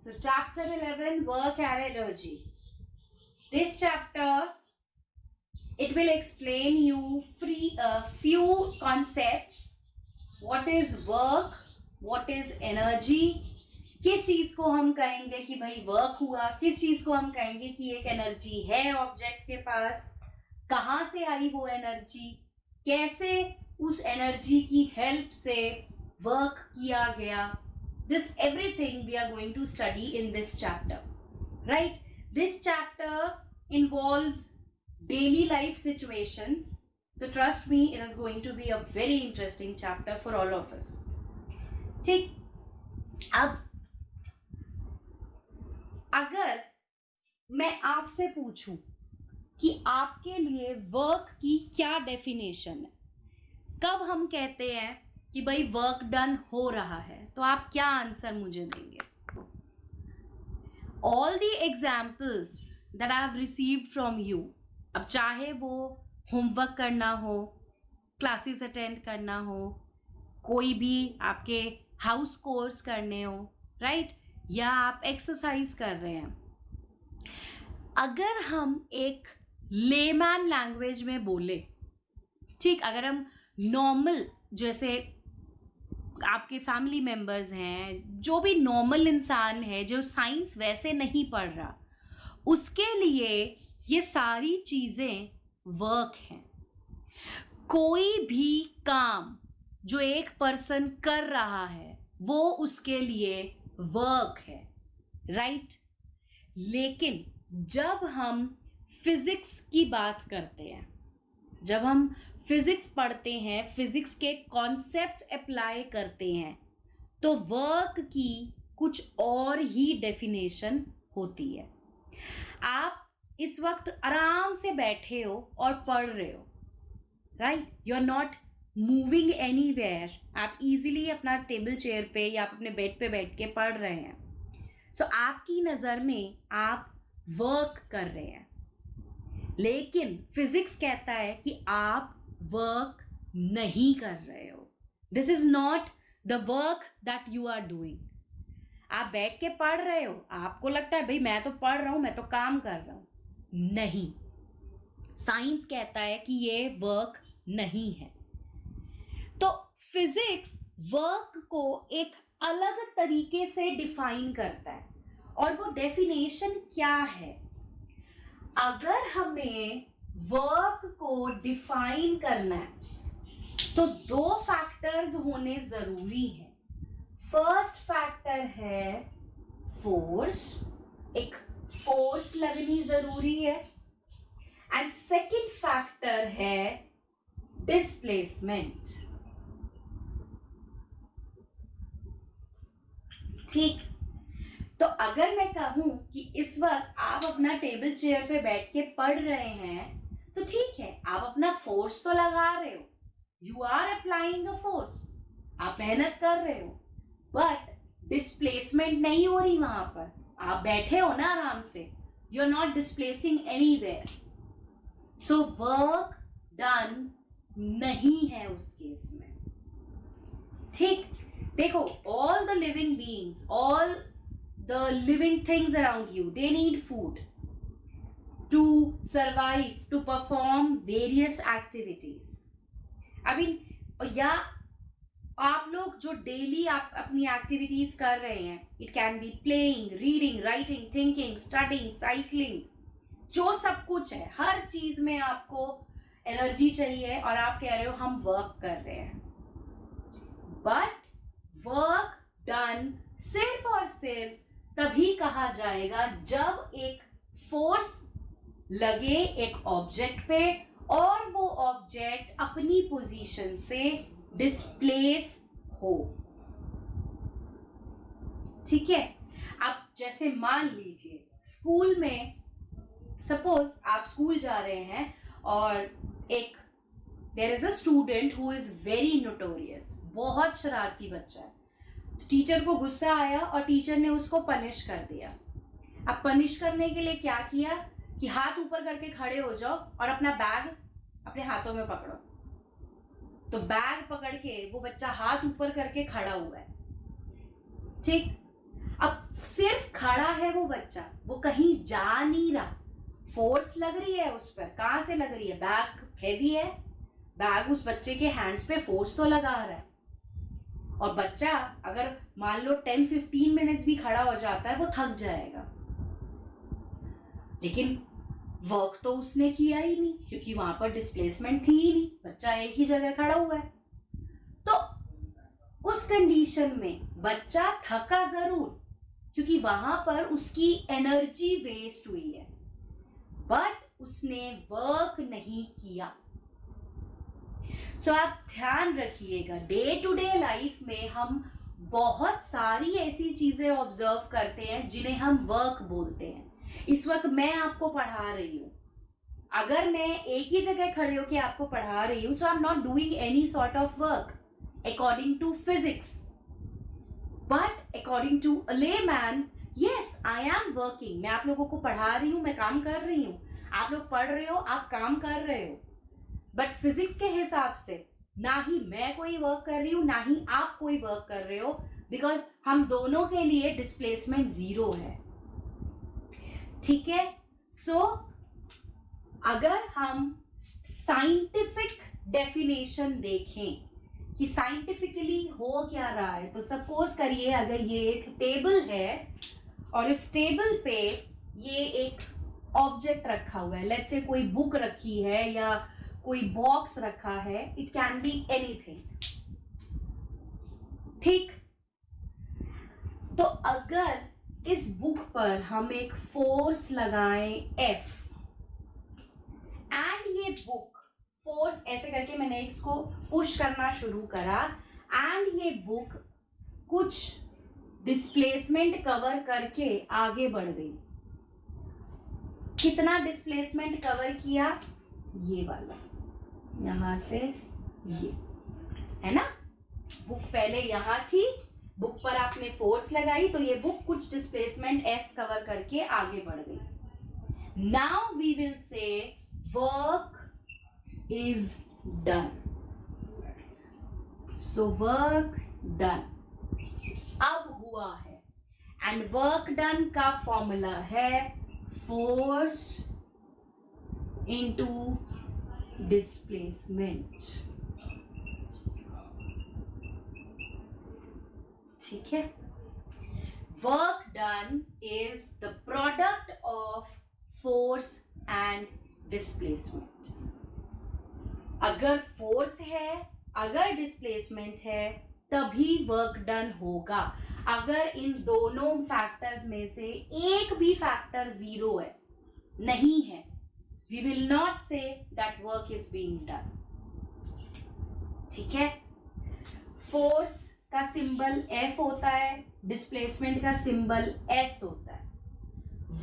So chapter 11, work and energy. This chapter, it will explain you few concepts. What is work? What is energy? किस चीज को हम कहेंगे कि भाई वर्क हुआ, किस चीज को हम कहेंगे कि एक एनर्जी है ऑब्जेक्ट के पास, कहाँ से आई वो एनर्जी, कैसे उस एनर्जी की हेल्प से वर्क किया गया. This everything we are going to study in this chapter, right? This chapter involves daily life situations, so trust me, it is going to be a very interesting chapter for all of us. ठीक, अब अगर मैं आपसे पूछूं कि आपके लिए work की क्या डेफिनेशन है, कब हम कहते हैं कि भाई वर्क डन हो रहा है, तो आप क्या आंसर मुझे देंगे? All the examples that I have received from you, अब चाहे वो होमवर्क करना हो, क्लासेस अटेंड करना हो, कोई भी आपके हाउस कोर्स करने हो, राइट, या आप एक्सरसाइज कर रहे हैं, अगर हम एक लेमैन लैंग्वेज में बोले, ठीक, अगर हम नॉर्मल, जैसे आपके फैमिली मेंबर्स हैं, जो भी नॉर्मल इंसान है जो साइंस वैसे नहीं पढ़ रहा, उसके लिए ये सारी चीज़ें वर्क हैं. कोई भी काम जो एक पर्सन कर रहा है वो उसके लिए वर्क है, राइट? लेकिन जब हम फिज़िक्स की बात करते हैं, जब हम फिज़िक्स पढ़ते हैं, फिज़िक्स के कॉन्सेप्ट्स अप्लाई करते हैं, तो वर्क की कुछ और ही डेफिनेशन होती है. आप इस वक्त आराम से बैठे हो और पढ़ रहे हो, right? You are not moving anywhere. आप इजीली अपना टेबल चेयर पे या अपने बेड पे बैठ के पढ़ रहे हैं. सो आपकी नज़र में आप वर्क कर रहे हैं, लेकिन फिजिक्स कहता है कि आप वर्क नहीं कर रहे हो. This is not the work that you are doing. आप बैठ के पढ़ रहे हो, आपको लगता है भाई मैं तो पढ़ रहा हूँ, मैं तो काम कर रहा हूँ. नहीं, साइंस कहता है कि ये वर्क नहीं है. तो फिजिक्स वर्क को एक अलग तरीके से डिफाइन करता है, और वो डेफिनेशन क्या है? अगर हमें वर्क को डिफाइन करना है तो दो फैक्टर्स होने ज़रूरी हैं. फर्स्ट फैक्टर है फोर्स, एक फोर्स लगनी ज़रूरी है, एंड सेकंड फैक्टर है डिस्प्लेसमेंट. ठीक, तो अगर मैं कहूं कि इस वक्त आप अपना टेबल चेयर पे बैठ के पढ़ रहे हैं, तो ठीक है, आप अपना फोर्स तो लगा रहे हो, you are applying a force, आप मेहनत कर रहे हो, बट डिस्प्लेसमेंट नहीं हो रही. वहां पर आप बैठे हो ना आराम से, you are not displacing anywhere. So work done नहीं है उस केस में. ठीक, देखो, all the living beings, all the living things around you, they need food to survive, to perform various activities. I mean, या आप लोग जो डेली आप अपनी एक्टिविटीज कर रहे हैं, it can be playing, reading, writing, thinking, studying, cycling, जो सब कुछ है, हर चीज में आपको एनर्जी चाहिए और आप कह रहे हो हम वर्क कर रहे हैं. बट वर्क डन सिर्फ और सिर्फ तभी कहा जाएगा जब एक फोर्स लगे एक ऑब्जेक्ट पे और वो ऑब्जेक्ट अपनी पोजीशन से डिस्प्लेस हो. ठीक है, अब जैसे मान लीजिए स्कूल में, सपोज आप स्कूल जा रहे हैं और एक there is a student who is very notorious, बहुत शरारती बच्चा है. टीचर को गुस्सा आया और टीचर ने उसको पनिश कर दिया. अब पनिश करने के लिए क्या किया कि हाथ ऊपर करके खड़े हो जाओ और अपना बैग अपने हाथों में पकड़ो. तो बैग पकड़ के वो बच्चा हाथ ऊपर करके खड़ा हुआ है. ठीक, अब सिर्फ खड़ा है वो बच्चा, वो कहीं जा नहीं रहा, फोर्स लग रही है उस पर, कहाँ से लग रही है, बैग हैवी है, बैग उस बच्चे के हैंड्स पे फोर्स तो लगा रहा है। और बच्चा अगर मान लो 10-15 मिनट्स भी खड़ा हो जाता है वो थक जाएगा, लेकिन वर्क तो उसने किया ही नहीं क्योंकि वहां पर डिस्प्लेसमेंट थी ही नहीं, बच्चा एक ही जगह खड़ा हुआ है। तो उस कंडीशन में बच्चा थका जरूर क्योंकि वहां पर उसकी एनर्जी वेस्ट हुई है, बट उसने वर्क नहीं किया। सो आप ध्यान रखिएगा, डे टू डे लाइफ में हम बहुत सारी ऐसी चीजें ऑब्जर्व करते हैं जिन्हें हम वर्क बोलते हैं। इस वक्त मैं आपको पढ़ा रही हूँ, अगर मैं एक ही जगह खड़े होकर आपको पढ़ा रही हूँ, so I am not doing any sort of work according to physics, but according to a layman, yes I am working. मैं आप लोगों को पढ़ा रही हूँ, मैं काम कर रही हूँ, आप लोग पढ़ रहे हो, आप काम कर रहे हो, बट फिजिक्स के हिसाब से ना ही मैं कोई वर्क कर रही हूँ ना ही आप कोई वर्क कर रहे हो, बिकॉज हम दोनों के लिए डिस्प्लेसमेंट जीरो है। ठीक है, सो अगर हम साइंटिफिक डेफिनेशन देखें कि साइंटिफिकली हो क्या रहा है, तो सपोज करिए अगर ये एक टेबल है और इस टेबल पे ये एक ऑब्जेक्ट रखा हुआ है, लेट्स से कोई बुक रखी है या कोई बॉक्स रखा है, इट कैन बी एनीथिंग। ठीक, तो अगर इस बुक पर हम एक फोर्स लगाएं F एंड ये बुक फोर्स ऐसे करके मैंने इसको पुश करना शुरू करा एंड ये बुक कुछ डिस्प्लेसमेंट कवर करके आगे बढ़ गई। कितना डिस्प्लेसमेंट कवर किया, ये वाला, यहां से ये है ना, बुक पहले यहां थी, बुक पर आपने फोर्स लगाई तो ये बुक कुछ डिस्प्लेसमेंट S कवर करके आगे बढ़ गई। Now we will say work is done, so work done अब हुआ है, एंड वर्क डन का फॉर्मूला है फोर्स इनटू डिस्प्लेसमेंट। ठीक है, work done is the product of force and displacement. अगर फोर्स है, अगर डिस्प्लेसमेंट है, तभी वर्क डन होगा। अगर इन दोनों फैक्टर्स में से एक भी फैक्टर जीरो है, नहीं है, we will not say that work is being done। ठीक है, फोर्स का सिंबल F होता है, डिस्प्लेसमेंट का सिंबल S होता है,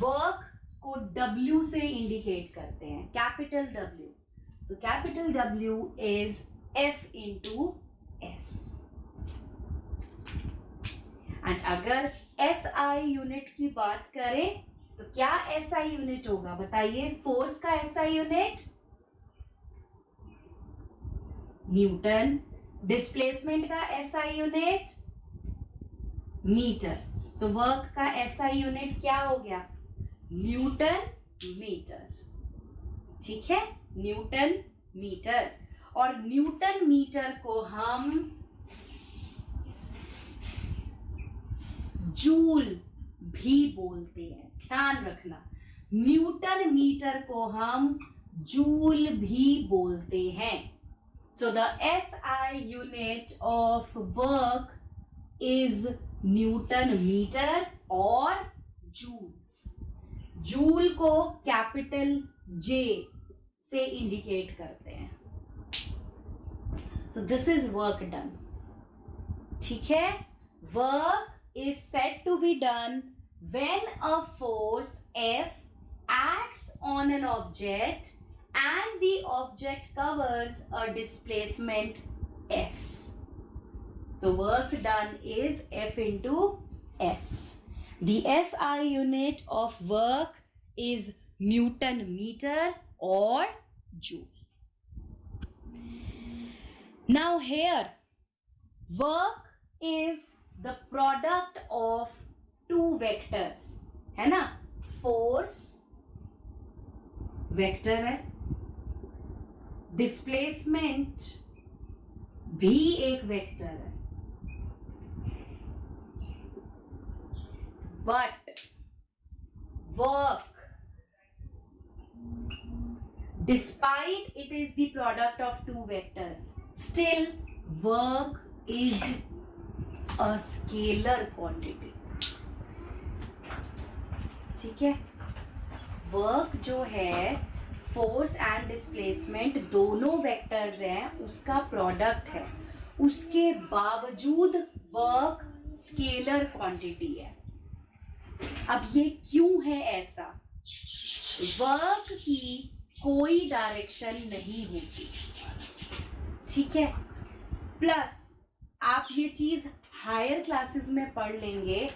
वर्क को W से इंडिकेट करते हैं, capital W। So capital W is F into S। And अगर SI यूनिट की बात करें तो क्या SI यूनिट होगा, बताइए। फोर्स का SI यूनिट न्यूटन, डिस्प्लेसमेंट का SI unit metre. So work का SI यूनिट क्या हो गया, न्यूटन मीटर। ठीक है, न्यूटन मीटर। और न्यूटन मीटर को हम जूल भी बोलते हैं, ध्यान रखना, न्यूटन मीटर को हम जूल भी बोलते हैं। So the SI unit of work is newton metre और जूल्स। जूल को कैपिटल J से इंडिकेट करते हैं। So this is work done. ठीक है, work is said to be done when a force F acts on an object and the object covers a displacement S. So work done is F into S. The SI unit of work is Newton meter or joule. Now here, work is the product of two vectors, है ना, force vector है, displacement भी एक vector है, but work, despite it is the product of two vectors, still work is a scalar quantity. ठीक है, work जो है फोर्स एंड डिस्प्लेसमेंट दोनों वेक्टर्स हैं, उसका प्रोडक्ट है, उसके बावजूद वर्क स्केलर क्वांटिटी है. अब ये क्यों है ऐसा? वर्क की कोई डायरेक्शन नहीं होती, ठीक है. प्लस आप ये चीज हायर क्लासेस में पढ़ लेंगे,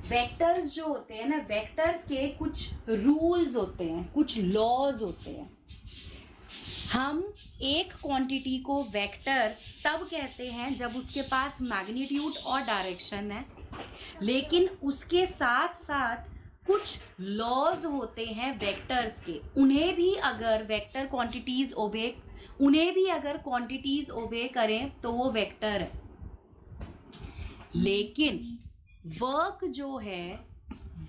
वेक्टर्स जो होते हैं ना, वेक्टर्स के कुछ रूल्स होते हैं, कुछ लॉज होते हैं. हम एक क्वांटिटी को वेक्टर तब कहते हैं जब उसके पास मैग्नीट्यूड और डायरेक्शन है, लेकिन उसके साथ साथ कुछ लॉज होते हैं वेक्टर्स के, उन्हें भी अगर वेक्टर क्वांटिटीज ओबे, उन्हें भी अगर क्वांटिटीज ओबे करें तो वो वेक्टर है. लेकिन वर्क जो है,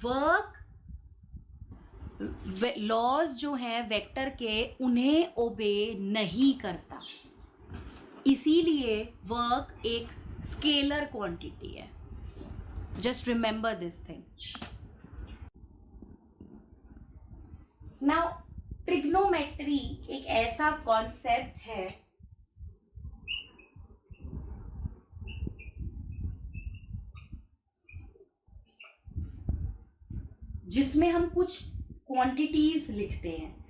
वर्क लॉज जो है वेक्टर के, उन्हें ओबे नहीं करता, इसीलिए वर्क एक स्केलर क्वांटिटी है. Just remember this thing. Now trigonometry एक ऐसा कॉन्सेप्ट है जिसमें हम कुछ क्वांटिटीज लिखते हैं.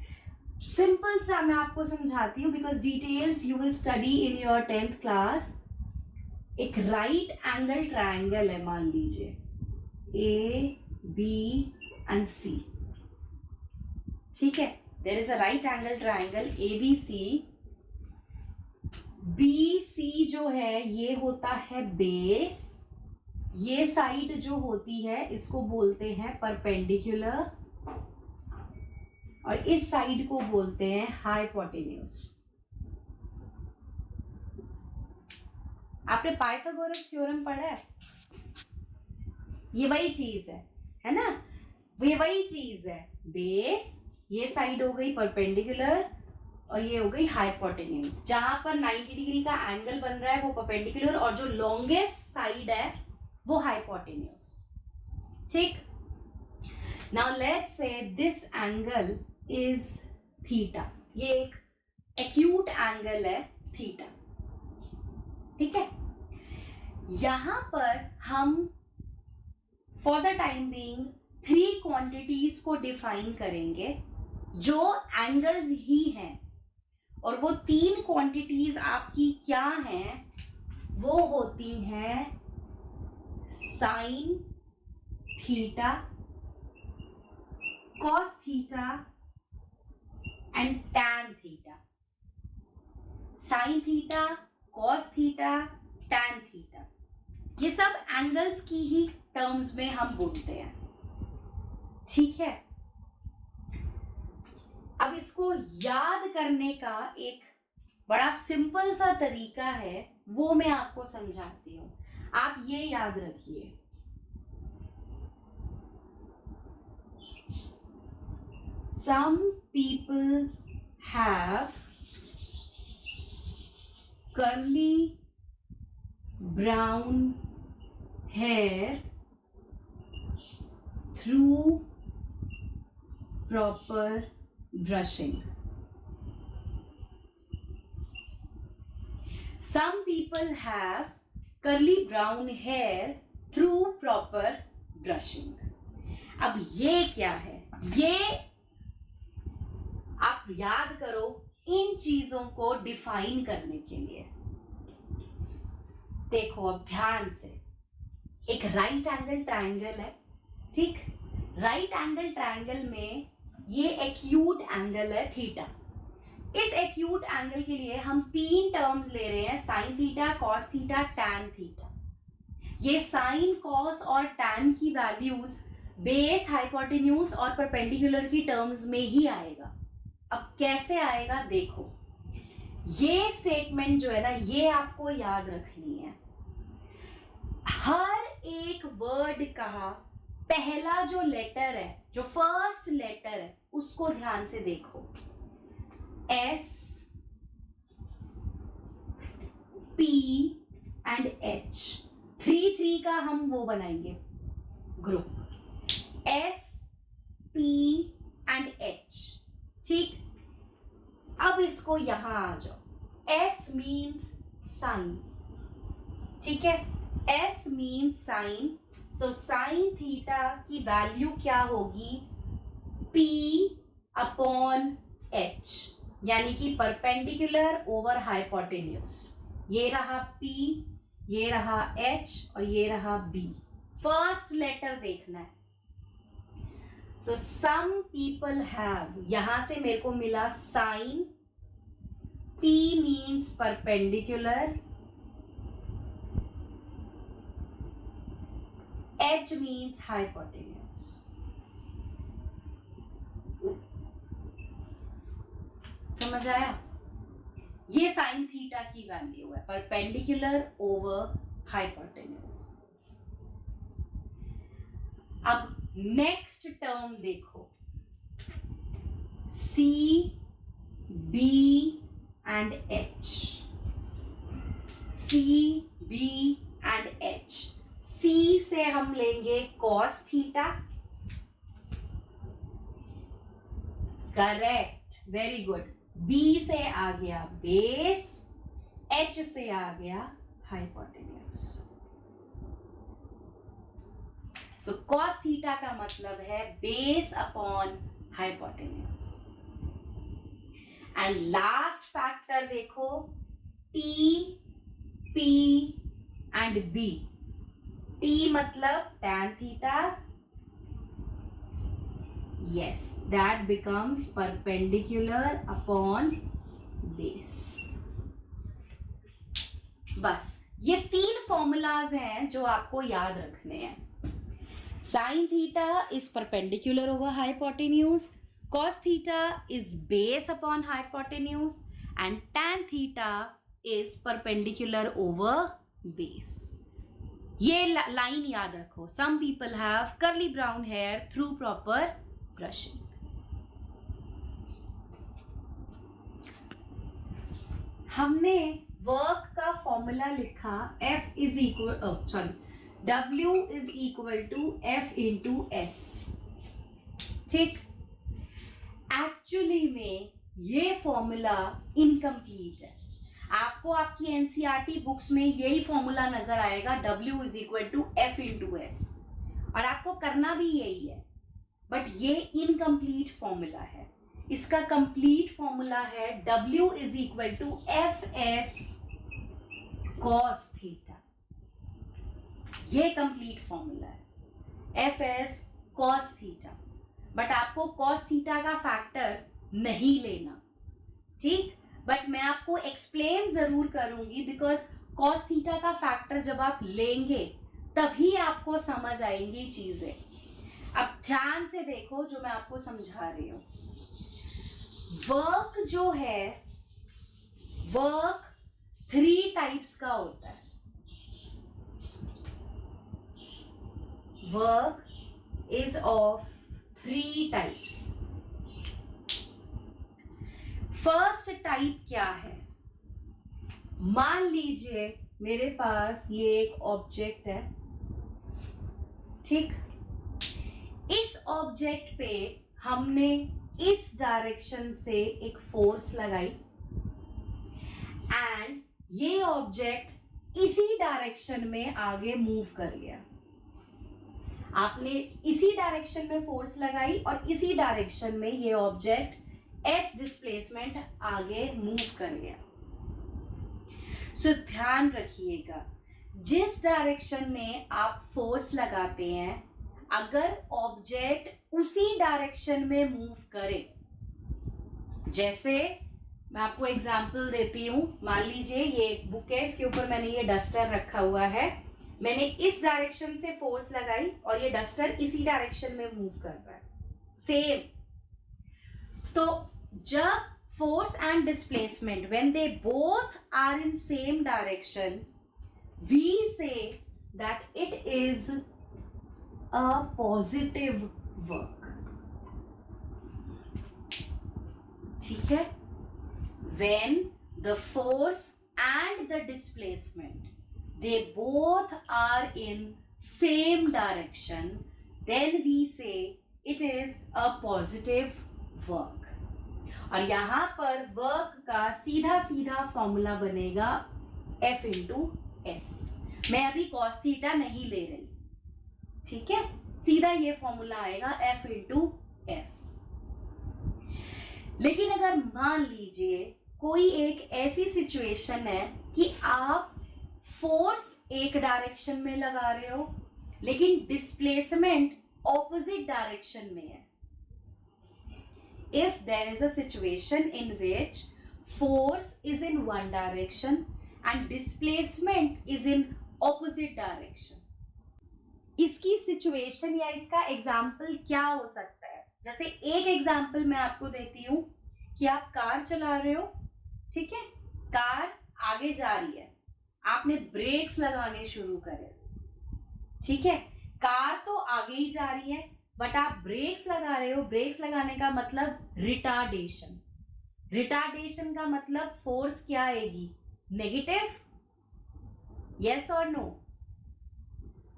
सिंपल सा मैं आपको समझाती हूँ, because details you will study in your 10th class. एक राइट एंगल ट्रायंगल है, मान लीजिए ए बी एंड सी, ठीक है. There is a right angle triangle A B C. B C जो है ये होता है बेस, ये साइड जो होती है इसको बोलते हैं परपेंडिकुलर, और इस साइड को बोलते हैं हाइपोटेन्यूज. आपने पाइथागोरस थ्योरम पढ़ा है? ये वही चीज है ना, ये वही चीज है. बेस, ये साइड हो गई परपेंडिकुलर, और ये हो गई हाइपोटेन्यूज. जहां पर 90 डिग्री का एंगल बन रहा है वो परपेंडिकुलर, और जो लॉन्गेस्ट साइड है वो हाइपोटेन्यूज. ठीक. Now let's say this angle is theta. ये एक एक्यूट एंगल है थीटा, ठीक है. यहां पर हम for the time being 3 quantities को डिफाइन करेंगे जो एंगल्स ही हैं, और वो 3 क्वांटिटीज आपकी क्या हैं? वो होती हैं sine theta, cos theta and tan theta. Sine theta, cos theta, tan theta, ये सब एंगल्स की ही टर्म्स में हम बोलते हैं, ठीक है. अब इसको याद करने का एक बड़ा सिंपल सा तरीका है, वो मैं आपको समझाती हूँ. आप ये याद रखिए, some people have curly brown hair through proper brushing. Some people have curly brown hair through proper brushing. अब ये क्या है? ये आप याद करो इन चीजों को डिफाइन करने के लिए. देखो अब ध्यान से, एक राइट एंगल ट्रायंगल है, ठीक. राइट एंगल ट्रायंगल में ये एक्यूट एंगल है थीटा. इस एक्यूट एंगल के लिए हम 3 टर्म्स ले रहे हैं, sine theta, cos theta, tan theta. ये साइन, कॉस और टैन की वैल्यूज बेस, हाइपोटेन्यूज और परपेंडिकुलर की टर्म्स में ही आएगा। अब कैसे आएगा देखो, ये स्टेटमेंट जो है ना, ये आपको याद रखनी है। हर एक वर्ड का पहला जो लेटर है, जो फर्स्ट लेटर है, उसको ध्यान से देखो। एस, पी एंड एच, 3 का हम वो बनाएंगे group, S, P and H. ठीक, अब इसको यहां आ जाओ। एस मीन्स साइन, ठीक है, S means sign. So sine theta की वैल्यू क्या होगी, P अपॉन एच, यानी कि परपेंडिकुलर ओवर हाइपोटेन्यूज। ये रहा P, ये रहा H और ये रहा B। फर्स्ट लेटर देखना है। सो सम पीपल हैव, यहां से मेरे को मिला sine, P means perpendicular, H means hypotenuse. समझ आया? ये साइन थीटा की वैल्यू है, परपेंडिकुलर ओवर हाइपोटेन्यूज। अब नेक्स्ट टर्म देखो, C, B and H, C, B and H। C से हम लेंगे cos theta, correct, very good. B से आ गया बेस, H से आ गया हाइपोटेन्यूज। सो cos थीटा का मतलब है base upon hypotenuse. And last factor देखो, T, P and B। T मतलब tan theta, yes, that becomes perpendicular upon base। बस ये 3 फॉर्मूलाज हैं जो आपको याद रखने हैं। Sine theta is perpendicular over hypotenuse, cos theta is base upon hypotenuse and tan theta is perpendicular over base। ये लाइन याद रखो, some people have curly brown hair through proper brushing. हमने वर्क का फॉर्मूला लिखा, F is equal W is equal to F into S। ठीक, actually में ये formula incomplete है। आपको आपकी एनसीईआरटी बुक्स में यही फॉर्मूला नजर आएगा, W is equal to F into S, और आपको करना भी यही है, बट ये इनकम्प्लीट फॉर्मूला है। इसका कंप्लीट फॉर्मूला है W is equal to F S cos theta. ये कंप्लीट फॉर्मूला है, F S cos theta, but आपको कॉस थीटा का फैक्टर नहीं लेना, ठीक, बट मैं आपको एक्सप्लेन जरूर करूंगी, बिकॉज कॉस थीटा का फैक्टर जब आप लेंगे तभी आपको समझ आएंगी चीजें। अब ध्यान से देखो जो मैं आपको समझा रही हूं। वर्क जो है, वर्क 3 टाइप्स का होता है। Work is of 3 types. First type क्या है, मान लीजिए मेरे पास ये एक ऑब्जेक्ट है, ठीक, इस ऑब्जेक्ट पे हमने इस डायरेक्शन से एक फोर्स लगाई एंड ये ऑब्जेक्ट इसी डायरेक्शन में आगे मूव कर गया। आपने इसी डायरेक्शन में फोर्स लगाई और इसी डायरेक्शन में ये ऑब्जेक्ट एस डिस्प्लेसमेंट आगे मूव कर गया। सो ध्यान रखिएगा, जिस डायरेक्शन में आप फोर्स लगाते हैं, अगर ऑब्जेक्ट उसी डायरेक्शन में मूव करे, जैसे मैं आपको एग्जांपल देती हूं, मान लीजिए ये बुक है, इसके ऊपर मैंने ये डस्टर रखा हुआ है मैंने इस डायरेक्शन से फोर्स लगाई और ये डस्टर इसी डायरेक्शन में मूव कर रहा है, सेम। तो जब force and displacement, when they both are in same direction, we say that it is a positive work. ठीक है? When the force and the displacement, they both are in same direction, then we say it is a positive work. और यहां पर work का सीधा सीधा formula बनेगा F into S. मैं अभी कॉस थीटा नहीं ले रही, ठीक है, सीधा ये फॉर्मूला आएगा F इंटू एस। लेकिन अगर मान लीजिए कोई एक ऐसी सिचुएशन है कि आप फोर्स एक डायरेक्शन में लगा रहे हो लेकिन डिस्प्लेसमेंट ऑपोजिट डायरेक्शन में है। If there is a situation in which force is in one direction and displacement is in opposite direction, इसकी सिचुएशन या इसका एग्जाम्पल क्या हो सकता है? जैसे एक एग्जाम्पल मैं आपको देती हूँ कि आप कार चला रहे हो, ठीक है, कार आगे जा रही है, आपने ब्रेक्स लगाने शुरू करे, ठीक है, कार तो आगे ही जा रही है बट आप ब्रेक्स लगा रहे हो। ब्रेक्स लगाने का मतलब रिटार्डेशन, रिटार्डेशन का मतलब फोर्स क्या आएगी? नेगेटिव, यस और नो?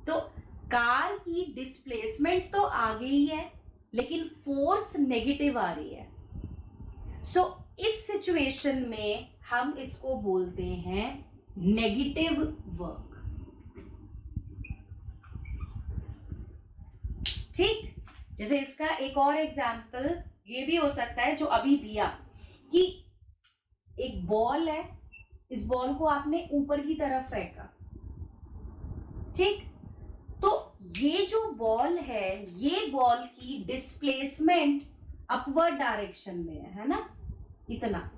तो कार की डिस्प्लेसमेंट तो आगे ही है लेकिन फोर्स नेगेटिव आ रही है। सो इस सिचुएशन में हम इसको बोलते हैं नेगेटिव वर्क, ठीक। जैसे इसका एक और एग्जाम्पल ये भी हो सकता है जो अभी दिया कि एक बॉल है, इस बॉल को आपने ऊपर की तरफ फेंका, ठीक, तो ये जो बॉल है ये बॉल की डिस्प्लेसमेंट अपवर्ड डायरेक्शन में है ना, इतना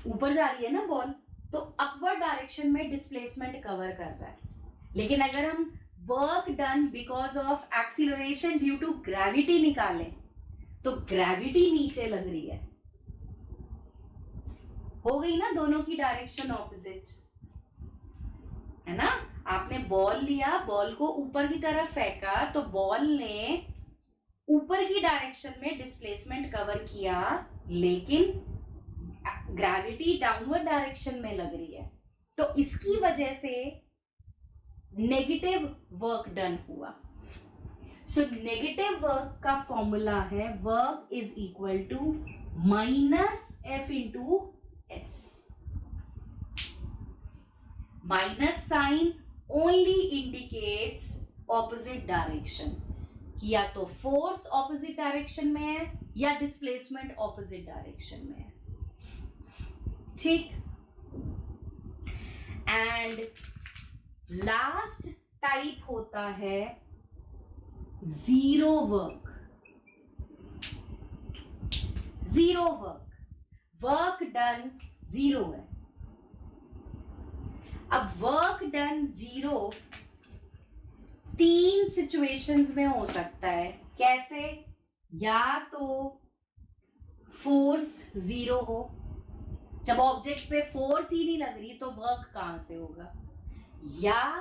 ऊपर जा रही है ना बॉल, तो अपवर्ड डायरेक्शन में डिस्प्लेसमेंट कवर कर रहा है। लेकिन अगर हम work done because of acceleration due to gravity निकालें तो ग्रेविटी नीचे लग रही है, हो गई ना दोनों की डायरेक्शन ऑपोजिट, है ना। आपने बॉल लिया, बॉल को ऊपर की तरफ फेंका तो बॉल ने ऊपर की डायरेक्शन में डिस्प्लेसमेंट कवर किया लेकिन ग्रेविटी डाउनवर्ड डायरेक्शन में लग रही है, तो इसकी वजह से नेगेटिव वर्क डन हुआ। सो नेगेटिव वर्क का फॉर्मूला है work is equal to minus F into S. Minus sign only indicates opposite direction, या तो फोर्स ऑपोजिट डायरेक्शन में है या डिस्प्लेसमेंट ऑपोजिट डायरेक्शन में है, ठीक। एंड लास्ट टाइप होता है zero work. Zero work, work done zero है। अब वर्क डन जीरो तीन सिचुएशंस में हो सकता है। कैसे? या तो फोर्स जीरो हो, जब ऑब्जेक्ट पे फोर्स ही नहीं लग रही तो वर्क कहां से होगा, या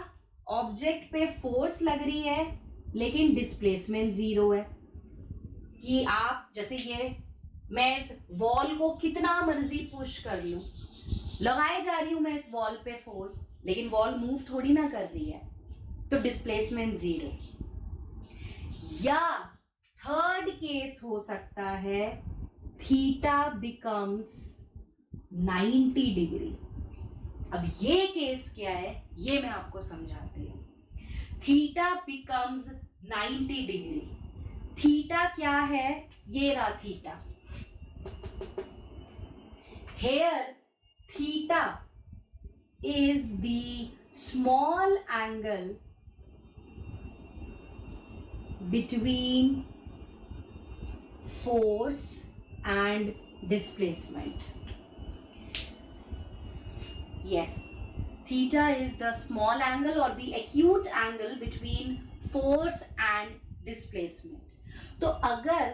ऑब्जेक्ट पे फोर्स लग रही है लेकिन डिस्प्लेसमेंट जीरो है, कि आप जैसे ये मैं इस वॉल को कितना मर्जी पुश कर लूं, लगाए जा रही हूं मैं इस वॉल पे फोर्स लेकिन वॉल मूव थोड़ी ना कर रही है, तो डिस्प्लेसमेंट जीरो। या थर्ड केस हो सकता है थीटा बिकम्स 90 डिग्री। अब ये केस क्या है ये मैं आपको समझाती हूँ। Theta becomes 90 degree. थीटा क्या है? ये रहा theta. Here theta is the small angle between force and displacement. Yes, theta is the small angle or the acute angle between force and displacement. तो अगर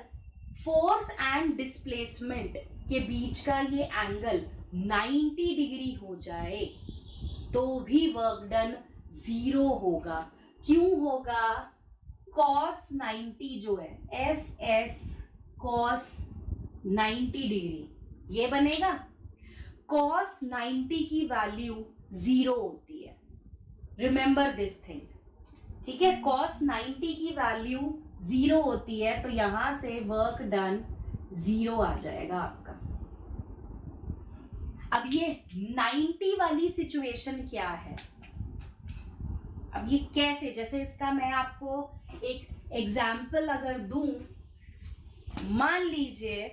force and displacement के बीच का ये angle 90 degree हो जाए तो भी वर्क डन 0 होगा. क्यों होगा? cos 90 जो है fs cos 90 डिग्री ये बनेगा. cos 90 की वैल्यू 0 होती है. Remember this thing. ठीक है, cos 90 की वैल्यू 0 होती है तो यहां से वर्क डन 0 आ जाएगा आपका. अब ये 90 वाली सिचुएशन क्या है? अब ये कैसे, जैसे इसका मैं आपको एक एग्जाम्पल अगर दूं, मान लीजिए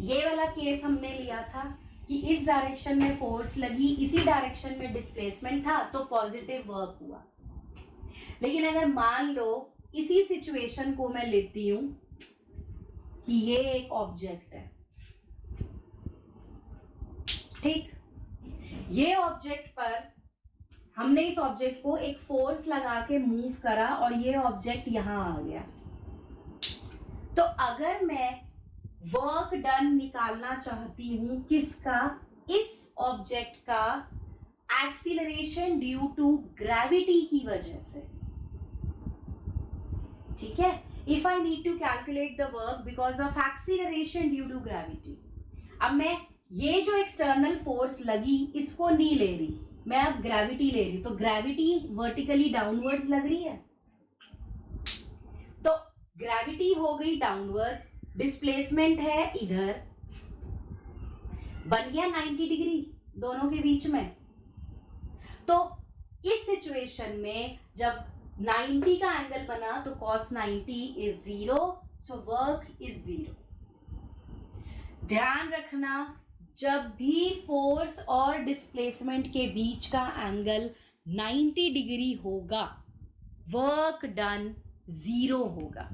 ये वाला केस हमने लिया था कि इस डायरेक्शन में फोर्स लगी, इसी डायरेक्शन में डिस्प्लेसमेंट था तो पॉजिटिव वर्क हुआ. लेकिन अगर मान लो इसी सिचुएशन को मैं लेती हूं कि ये एक ऑब्जेक्ट है, ठीक, ये ऑब्जेक्ट पर हमने इस ऑब्जेक्ट को एक फोर्स लगा के मूव करा और ये ऑब्जेक्ट यहां आ गया. तो अगर मैं वर्क डन निकालना चाहती हूं किसका? इस ऑब्जेक्ट का एक्सीलरेशन ड्यू टू ग्रेविटी की वजह से. ठीक है, if I need to calculate the work because of acceleration due to gravity. अब मैं ये जो एक्सटर्नल फोर्स लगी इसको नहीं ले रही, मैं अब ग्रेविटी ले रही. तो ग्रेविटी वर्टिकली डाउनवर्ड्स लग रही है, तो ग्रेविटी हो गई डाउनवर्ड्स, डिस्प्लेसमेंट है इधर, बन गया 90 डिग्री दोनों के बीच में. तो इस सिचुएशन में जब 90 का एंगल बना तो cos 90 is 0, so work is 0. ध्यान रखना, जब भी फोर्स और डिस्प्लेसमेंट के बीच का एंगल 90 डिग्री होगा वर्क डन 0 होगा.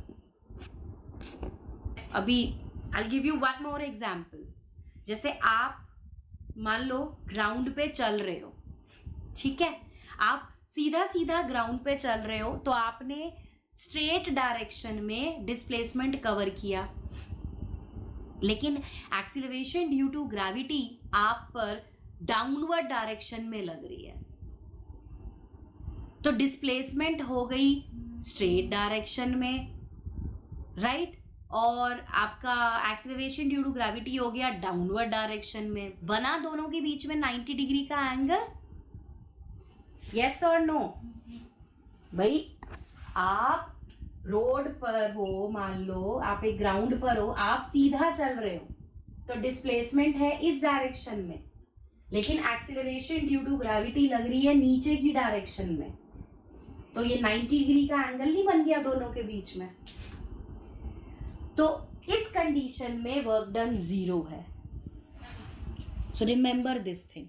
अभी I'll give you one more example. जैसे आप मान लो ग्राउंड पे चल रहे हो, ठीक है, आप सीधा सीधा ग्राउंड पे चल रहे हो तो आपने स्ट्रेट डायरेक्शन में डिस्प्लेसमेंट कवर किया, लेकिन एक्सीलरेशन ड्यू टू ग्रेविटी आप पर डाउनवर्ड डायरेक्शन में लग रही है, तो डिस्प्लेसमेंट हो गई स्ट्रेट डायरेक्शन में, राइट, और आपका एक्सीलरेशन ड्यू टू ग्रेविटी हो गया डाउनवर्ड डायरेक्शन में. बना दोनों के बीच में 90 डिग्री का एंगल. यस और नो? भाई आप रोड पर हो, मान लो आप एक ग्राउंड पर हो, आप सीधा चल रहे हो तो डिस्प्लेसमेंट है इस डायरेक्शन में, लेकिन एक्सीलरेशन ड्यू टू ग्रेविटी लग रही है नीचे की डायरेक्शन में, तो ये 90 डिग्री का एंगल नहीं बन गया दोनों के बीच में. तो इस कंडीशन में वर्क डन 0 है. So remember this thing.